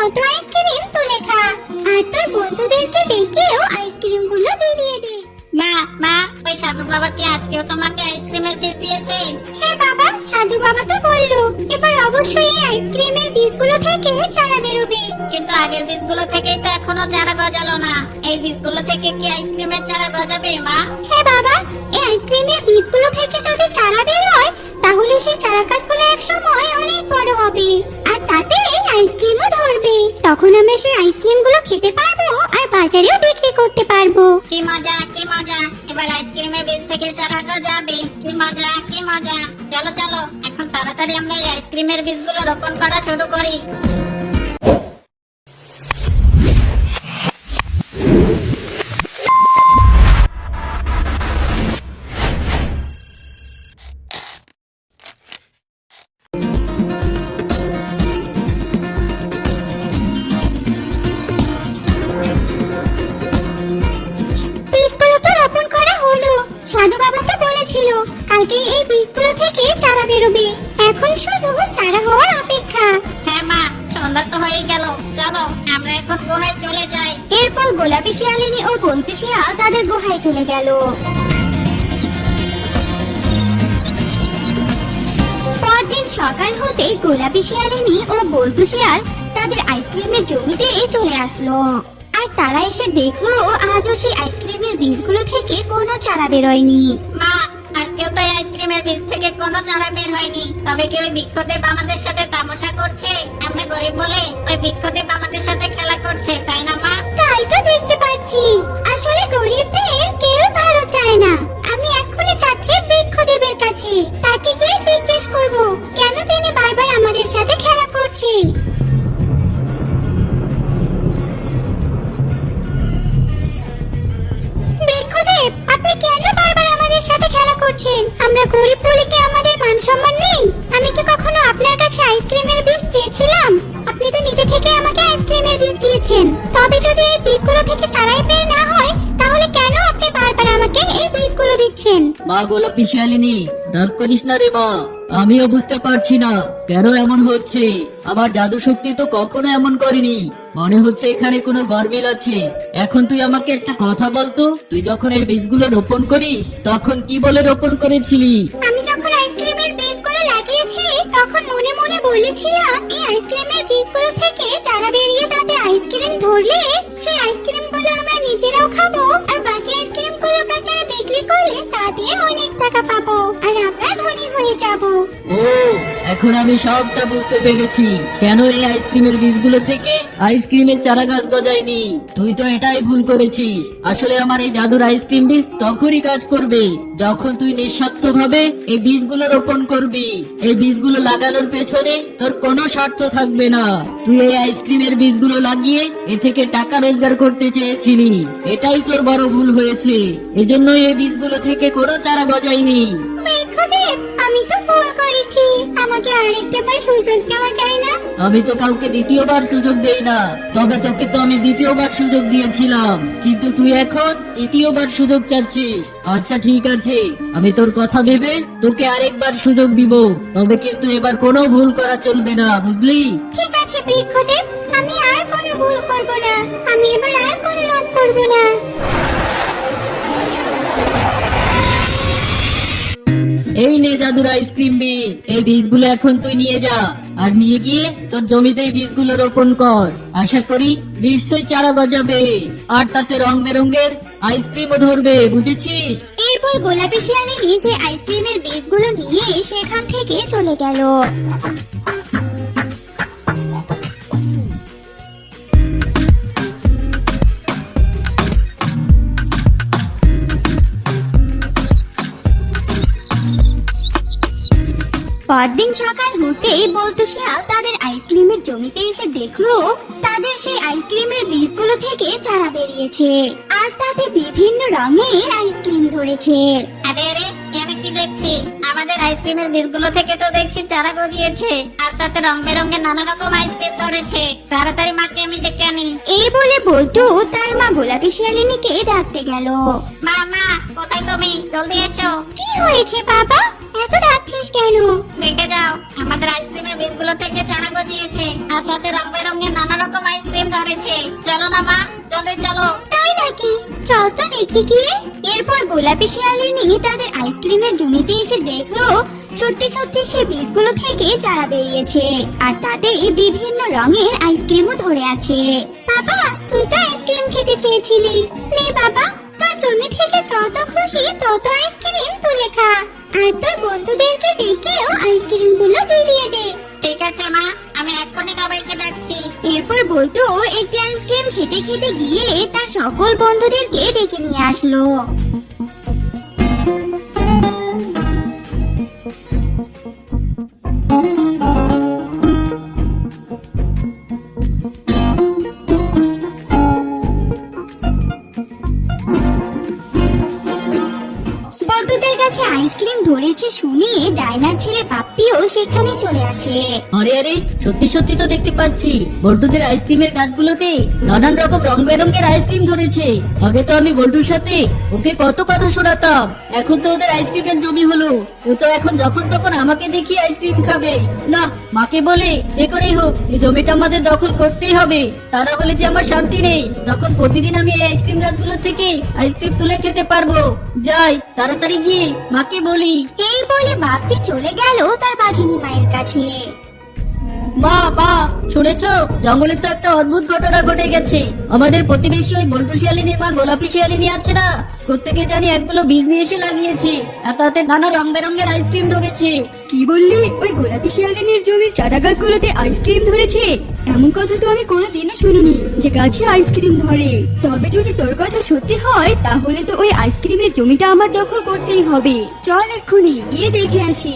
কত আইসক্রিম তুলে খা, আর তোর বন্ধুদেরকে ডেকেও আইসক্রিম গুলো বিলিয়ে দে। মা মা, ওই সাধু বাবা কি আজকেও তোমাকে আইসক্রিমের পিস দিয়েছে? হ্যাঁ বাবা, সাধু বাবা তো বললো এবার অবশ্যই এই আইসক্রিমের বীজগুলো থেকে চারা বেরোবে। কিন্তু আগের বীজগুলো থেকেই তো এখনো চারা গজালো না, এই বীজগুলো থেকে কি আইসক্রিমের চারা গজাবে মা? হ্যাঁ বাবা, এই আইসক্রিমের বীজগুলো থেকে যদি চারা বের হয় তাহলে সেই চারা গাছগুলো এক সময় অনেক বড় হবে, আর তাতে এই আইসক্রিমও ধরবে। তখন আমরা সেই আইসক্রিমগুলো খেতে পারবো আর বাজারেও বিক্রি করতে পারবো। কি মজা কি মজা, এবার আইসক্রিমের বীজ থেকে চারা গজাবে, কি মজা কি মজা। চলো চলো, এখন তাড়াতাড়ি আমরা এই আইসক্রিমের বীজগুলো রোপণ করা শুরু করি। বীজগুলো তো রোপণ করা হলো, সাধু বাবা তো বলেছিল কালকে এই বীজগুলো থেকে চারা বেরোবে। এখন শুধু চারা হওয়ার অপেক্ষা। হ্যাঁ মা, সন্ধ্যা তো হয়ে গেল, চলো আমরা এখন গুহায় চলে যাই। এরপর গোলাপি শিয়ালিনী ও বন্টু শিয়াল তাদের গুহায় চলে গেল। পরদিন সকাল হতে গোলাপি শিয়ালিনী ও বন্টু শিয়াল তাদের আইসক্রিমের জমিতে চলে আসলো, আর তারা এসে দেখলো আজও সেই আইসক্রিমের বীজগুলো থেকে কোনো চারা বেরোয়নি। মা, আজকেও তো এই আইসক্রিমের বীজ থেকে কোনো চারা বের হয়নি। তবে কি ওই বৃক্ষদেব আমাদের সাথে তামাশা করছে? আমরা গরিব বলে ওই বৃক্ষদেব আমাদের সাথে খেলা করছে, তাই না মা? তাই তো দেখতে পাচ্ছি, আসলে গরিবদের কেউ ভালো চায় না। আমি এক্ষুনি যাচ্ছি বৃক্ষদেবের কাছে, তাকে গিয়ে জিজ্ঞেস করব কেন তিনি বারবার আমাদের সাথে খেলা করছে। বৃক্ষদেব, আপনি কেন বারবার আমাদের সাথে খেলা করছেন? আমরা গরিব বলে কি আমাদের মান সম্মান নেই? আমি কি কখনো আপনার কাছে আইসক্রিমের বীজ চেয়েছিলাম? আপনি তো নিজে থেকে আমাকে আইসক্রিমের বীজ দিয়েছেন। তবে যদি এই বীজগুলো থেকে চারাই বের না হয় তাহলে কেন আপনি বারবার আমাকে এই বীজগুলো দিচ্ছেন? মা গোলাপি শিয়ালিনী, রাগ করিস না রে মা। আমিও বুঝতে পারছি না কেন এমন হচ্ছে। আমার জাদু শক্তি তো কখনো এমন করেনি। মনে হচ্ছে এখানে কোনো গরমিল আছে। এখন তুই আমাকে একটা কথা বলতো, তুই যখন এই বীজগুলো রোপণ করিস তখন কি বলে রোপণ করেছিলি? আমি যখন আইসক্রিমের বীজগুলো লাগিয়েছি তখন মনে মনে বলেছিলাম এই আইসক্রিমের বীজগুলো থেকে চারা বেরিয়ে তাতে আইসক্রিম ধরলে সেই আইসক্রিমগুলো আমরা নিজেরাও খাবো, আর বাকি আইসক্রিমগুলো বাজারে বিক্রি করলে তা দিয়ে অনেক টাকা পাবো, আর আমরা ধনী হয়ে যাব। ও, এখন আমি সবটা বুঝতে পেরেছি কেন এই আইসক্রিমের বীজগুলো থেকে আইসক্রিমের চারা গাছ গজায়নি। তুই তো এটাই ভুল করেছিস। আসলে আমার এই জাদুর আইসক্রিম বীজ তখনই কাজ করবে যখন তুই নিঃস্বার্থ ভাবে এই বীজগুলো রোপণ করবি। এই বীজগুলো লাগানোর পেছনে তোর কোনো স্বার্থ থাকবে না। তুই এই আইসক্রিমের বীজগুলো লাগিয়ে এ থেকে টাকা রোজগার করতে চেয়েছিলি, এটাই তোর বড় ভুল হয়েছে। এজন্যই এই বীজগুলো থেকে কোনো চারা গজায়নি। বৃক্ষদেব, আমি তো ভুল করেছি, আমাকে আরেকটাবার সুযোগ দেওয়া যায় না? আমি তো কাউকে দ্বিতীয়বার সুযোগ দেই না, তবে তোকে তো আমি দ্বিতীয়বার সুযোগ দিয়েছিলাম, কিন্তু তুই এখন তৃতীয়বার সুযোগ চাচ্ছিস। আচ্ছা ঠিক আছে, আমি তোর কথা ভেবে তোকে আরেকবার সুযোগ দিব, তবে কিন্তু এবার কোনো ভুল করা চলবে না, বুঝলি? ঠিক আছে বৃক্ষদেব, আমি আর কোনো ভুল করব না। আমি এবার আর কোনো লোভ করব না। এই নে জাদুর আইসক্রিম বীজ, এই বীজগুলো এখন তুই নিয়ে যা, আর নিয়ে গিয়ে তোর জমিতে এই বীজগুলো রোপণ কর। আশা করি নিশ্চয়ই চারা গজাবে, আর তাতে রং বেরঙের আইসক্রিমও ধরবে, বুঝেছিস? এরপর গোলাপি শিয়ালিনী সেই আইসক্রিমের বীজগুলো নিয়ে সেখান থেকে চলে গেল। পরদিন সকাল হতে বল্টু শিয়াল তাদের আইসক্রিমের জমিতে এসে দেখলো তাদের সেই আইসক্রিমের বীজগুলো থেকে চারা বেরিয়েছে, আর তাতে বিভিন্ন রঙের আইসক্রিম ধরেছে। আরে আরে, আমি কি দেখছি? আমাদের আইসক্রিমের বীজগুলো থেকে তো দেখছি চারা গজিয়েছে, আর তাতে রং বেরঙের নানা রকম আইসক্রিম ধরেছে। তাড়াতাড়ি মাকে আমি ডেকে আনি। এই বলে বল্টু তার মা গোলাপি শিয়ালিনীকে ডাকতে গেল। মা মা, কোথায় তুমি? জলদি এসো। কি হয়েছে বাবা, এত ডাকছিস কেন? দেখে যাও, আমাদের আইসক্রিমের বীজগুলো থেকে চারা গজিয়েছে, আর তাতে রং বেরঙের নানা রকম চল তো দেখি গিয়ে। এরপর গোলাপি শিয়ালিনী তাদের আইসক্রিমের জমিতে এসে দেখলো সত্যি সত্যি সে বীজগুলো থেকে চারা বেরিয়েছে, আর তাতে বিভিন্ন রঙের আইসক্রিমও ধরে আছে। বাবা, তুই তো আইসক্রিম খেতে চেয়েছিলি, নে বাবা, তোর জমি থেকে যত খুশি তত আইসক্রিম তুলে খা, আর তোর বন্ধুদেরকে ডেকেও আইসক্রিম গুলো বিলিয়ে দে। ঠিক আছে মা, আমি এক্ষুনি সবাইকে ডাকছি। এরপর বল্টু একটি আইসক্রিম খেতে খেতে গিয়ে তার সকল বন্ধুদেরকে ডেকে নিয়ে আসলো। বল্টুদের কাছে আইসক্রিম ধরেছে শুনে ডাইনার ছেলে পাপ্পিও সেখানে চলে আসে। আরে আরে, সত্যি সত্যি তো দেখতে পাচ্ছি বল্টুদের আইসক্রিমের গাছগুলোতে নানান রকম রং বেরঙের আইসক্রিম ধরেছে। আগে তো আমি বল্টুর সাথে ওকে কত কথা শোনাতাম, এখন তো ওদের আইসক্রিমের জমি হলো। ও তো এখন যখন তখন আমাকে দেখি আইসক্রিম খাবে। না, মাকে বলে যে করেই হোক এই জমিটা আমাদের দখল করতেই হবে, তা না হলে যে আমার শান্তি নেই। তখন প্রতিদিন আমি এই আইসক্রিম গাছগুলো থেকে আইসক্রিম তুলে খেতে পারবো। যাই, তাড়াতাড়ি গিয়ে মাকে বলি। এই বলে বাপ্পি চলে গেল তার বাঘিনী মায়ের কাছে। মা, শুনেছো? জঙ্গলে তো একটা অদ্ভুত ঘটনা ঘটে গেছে। আমাদের প্রতিবেশী ওই বল্টু শিয়ালিনীর মা গোলাপি শিয়ালিনী আছে না, কোত্থেকে জানি একগুলো বীজ নিয়ে এসে লাগিয়েছে, আর তাতে নানা রং বেরঙের আইসক্রিম ধরেছে। কি বললি? ওই গোলাপি শিয়ালিনীর জমির চারা গাছগুলোতে আইসক্রিম ধরেছে? এমন কথা তো আমি কোনোদিনও শুনিনি যে গাছে আইসক্রিম ধরে। তবে যদি তোর কথা সত্যি হয় তাহলে তো ওই আইসক্রিমের জমিটা আমার দখল করতেই হবে। চল এক্ষুনি গিয়ে দেখে আসি।